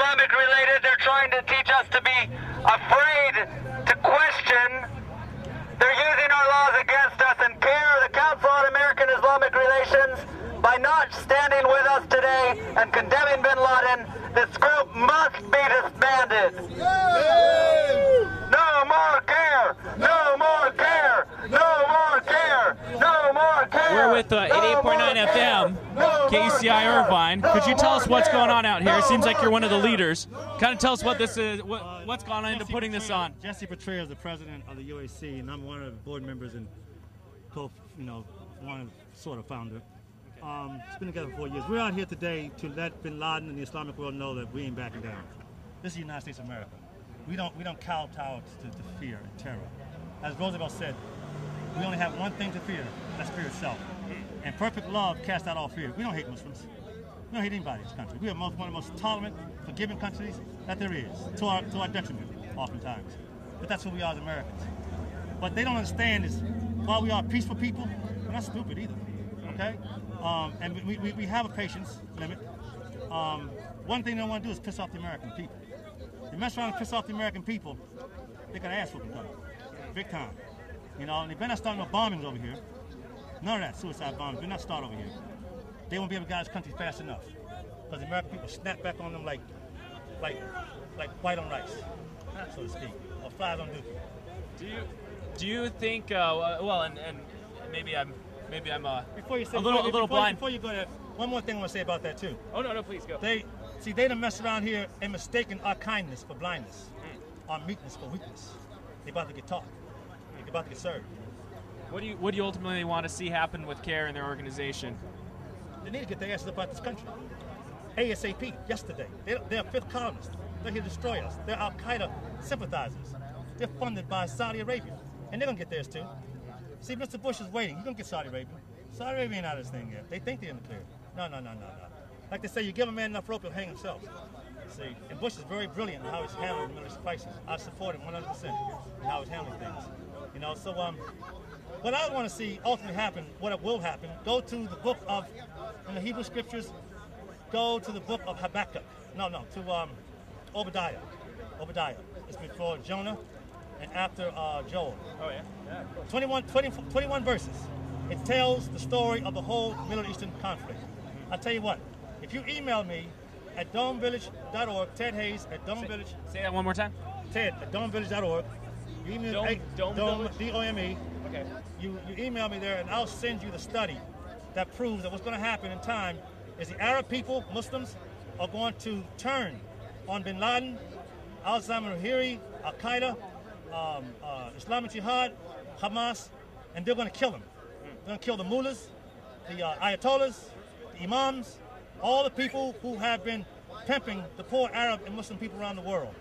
Islamic related. They're trying to teach us to be afraid to question. They're using our laws against us, and CAIR, the Council on American-Islamic Relations, by not standing with us today and condemning bin Laden, this group must be disbanded. No more CAIR! No more CAIR! No more CAIR! No more CAIR! We're with 88.9 FM, KCI Irvine. Could you tell us what's going on out here? It seems like you're one of the leaders. Kind of tell us what this is, what's gone into putting this on. Jesse Petraeus is the president of the UAC, and I'm one of the board members and one sort of founder. It's been together for 4 years. We're out here today to let bin Laden and the Islamic world know that we ain't backing down. This is the United States of America. We don't kowtow to fear and terror. As Roosevelt said, we only have one thing to fear, that's fear itself. And perfect love casts out all fear. We don't hate Muslims. We don't hate anybody in this country. We are one of the most tolerant, forgiving countries that there is, to our detriment, oftentimes. But that's who we are as Americans. What they don't understand is, while we are peaceful people, we're not stupid either, okay? And we have a patience limit. One thing they don't want to do is piss off the American people. If you mess around and piss off the American people, they got ass whooping coming, big time. You know, and they better not start no bombings over here. None of that suicide bombings. Better not start over here. They won't be able to get out of this country fast enough, because the American people snap back on them like white on rice, so to speak, or flies on duty. Do you think? Well, and maybe I'm a little blind. Before you go there, one more thing I want to say about that too. Oh no, please go. They done mess around here and mistaken our kindness for blindness, our meekness for weakness. They about to get taught. They're about to get served. What do you ultimately want to see happen with CAIR and their organization? They need to get their asses up out this country. ASAP, yesterday. They're fifth columnists. They're here to destroy us. They're Al-Qaeda sympathizers. They're funded by Saudi Arabia. And they're going to get theirs too. See, Mr. Bush is waiting. He's going to get Saudi Arabia. Saudi Arabia ain't out of this thing yet. They think they're in the clear. No. Like they say, you give a man enough rope, he'll hang himself. See, and Bush is very brilliant in how he's handling the Middle East crisis. I support him 100% in how he's handling things. You know, so what I want to see ultimately happen, what will happen, go to the book of, in the Hebrew scriptures, go to the book of Habakkuk. To Obadiah. Obadiah. It's before Jonah and after Joel. Oh, yeah? 21 verses. It tells the story of the whole Middle Eastern conflict. I'll tell you what, if you email me at domevillage.org, Ted Hayes at domevillage. Say that one more time. Ted at domevillage.org. You email D-O-M-E. Okay. You email me there, and I'll send you the study that proves that what's going to happen in time is the Arab people, Muslims, are going to turn on bin Laden, al-Zawahiri, Al-Qaeda, Islamic Jihad, Hamas, and they're going to kill them. They're going to kill the mullahs, the ayatollahs, the imams, all the people who have been pimping the poor Arab and Muslim people around the world.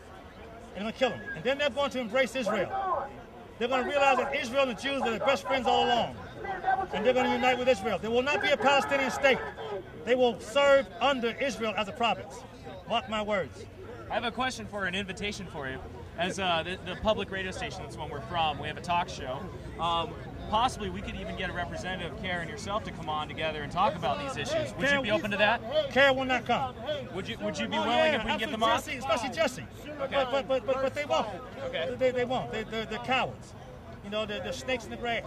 And they're going to kill them. And then they're going to embrace Israel. They're going to realize that Israel and the Jews are their best friends all along. And they're going to unite with Israel. There will not be a Palestinian state. They will serve under Israel as a province. Mark my words. I have a question for an invitation for you. As the public radio station, that's when we're from, we have a talk show. Possibly we could even get a representative of CAIR and yourself to come on together and talk about these issues. Would you be open to that? CAIR will not come. Would you be willing if we can get them on? Especially Jesse. Okay. But they won't. Okay. They won't. They're cowards. You know, they're snakes in the grass.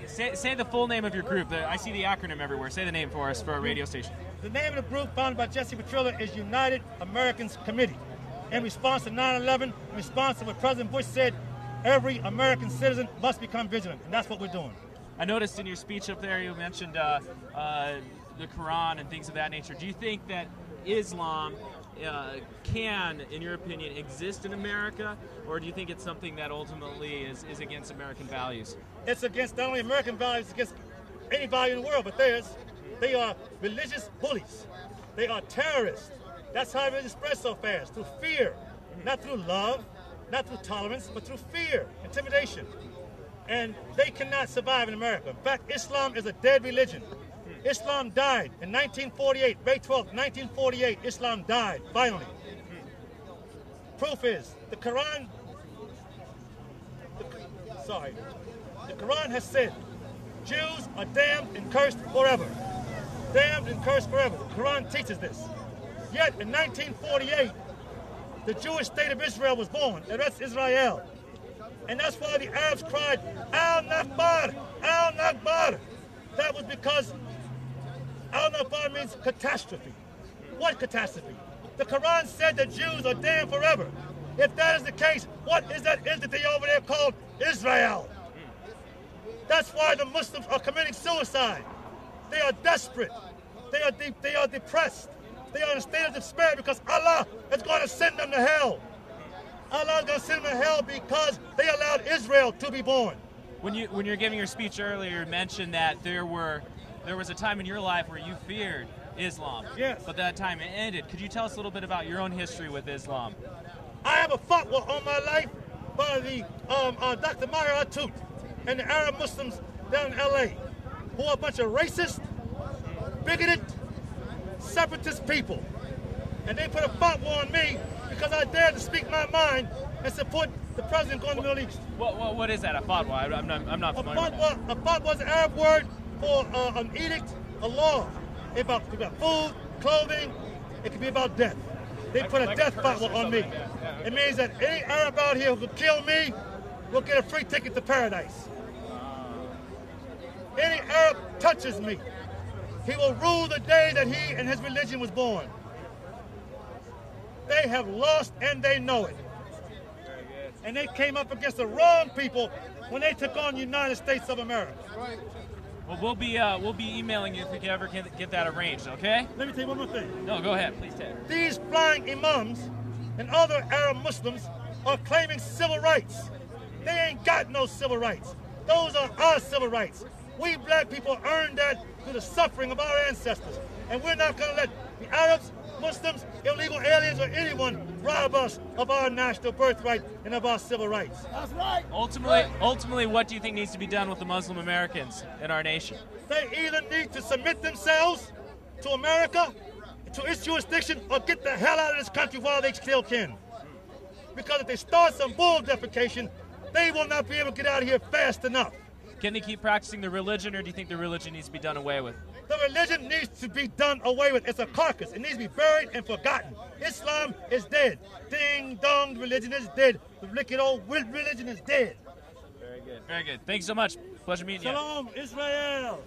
Say the full name of your group. I see the acronym everywhere. Say the name for us for our radio station. The name of the group founded by Jesse Petraeus is United Americans Committee. In response to 9/11, in response to what President Bush said, every American citizen must become vigilant, and that's what we're doing. I noticed in your speech up there you mentioned the Quran and things of that nature. Do you think that Islam can, in your opinion, exist in America, or do you think it's something that ultimately is against American values? It's against not only American values, it's against any value in the world, but theirs. They are religious bullies. They are terrorists. That's how religion spreads so fast, through fear, not through love, not through tolerance, but through fear, intimidation. And they cannot survive in America. In fact, Islam is a dead religion. Islam died in 1948, May 12th, 1948, Islam died, finally. Proof is, the Quran has said, Jews are damned and cursed forever. Damned and cursed forever. The Quran teaches this. Yet in 1948, the Jewish state of Israel was born, and that's Israel. And that's why the Arabs cried, Al-Nakbar, Al-Nakbar. That was because Al-Nakbar means catastrophe. What catastrophe? The Quran said that Jews are damned forever. If that is the case, what is that entity over there called Israel? That's why the Muslims are committing suicide. They are desperate. They are depressed. They are in a state of despair because Allah is going to send them to hell. Allah is going to send them to hell because they allowed Israel to be born. When you're giving your speech earlier, you mentioned that there was a time in your life where you feared Islam. Yes. But that time it ended. Could you tell us a little bit about your own history with Islam? I have a fatwa on my life by the Dr. Maher Atut and the Arab Muslims down in L.A., who are a bunch of racist, bigoted, separatist people. And they put a fatwa on me because I dared to speak my mind and support the president going to the Middle East. What is that, a fatwa? I'm not familiar with that. A fatwa is an Arab word for an edict, a law. It could be about food, clothing, it could be about death. They put a death fatwa on me. It means that any Arab out here who could kill me will get a free ticket to paradise. Any Arab touches me, he will rule the day that he and his religion was born. They have lost and they know it. And they came up against the wrong people when they took on the United States of America. Well, we'll be emailing you if we can ever get that arranged, okay? Let me tell you one more thing. No, go ahead, please, Ted. These flying imams and other Arab Muslims are claiming civil rights. They ain't got no civil rights. Those are our civil rights. We black people earned that through the suffering of our ancestors. And we're not going to let the Arabs, Muslims, illegal aliens, or anyone rob us of our national birthright and of our civil rights. That's right. Ultimately, what do you think needs to be done with the Muslim Americans in our nation? They either need to submit themselves to America, to its jurisdiction, or get the hell out of this country while they still can. Because if they start some bull defecation, they will not be able to get out of here fast enough. Can they keep practicing the religion, or do you think the religion needs to be done away with? The religion needs to be done away with. It's a carcass. It needs to be buried and forgotten. Islam is dead. Ding dong, religion is dead. The wicked old religion is dead. Very good. Very good. Thanks so much. Pleasure meeting you. Shalom, Israel.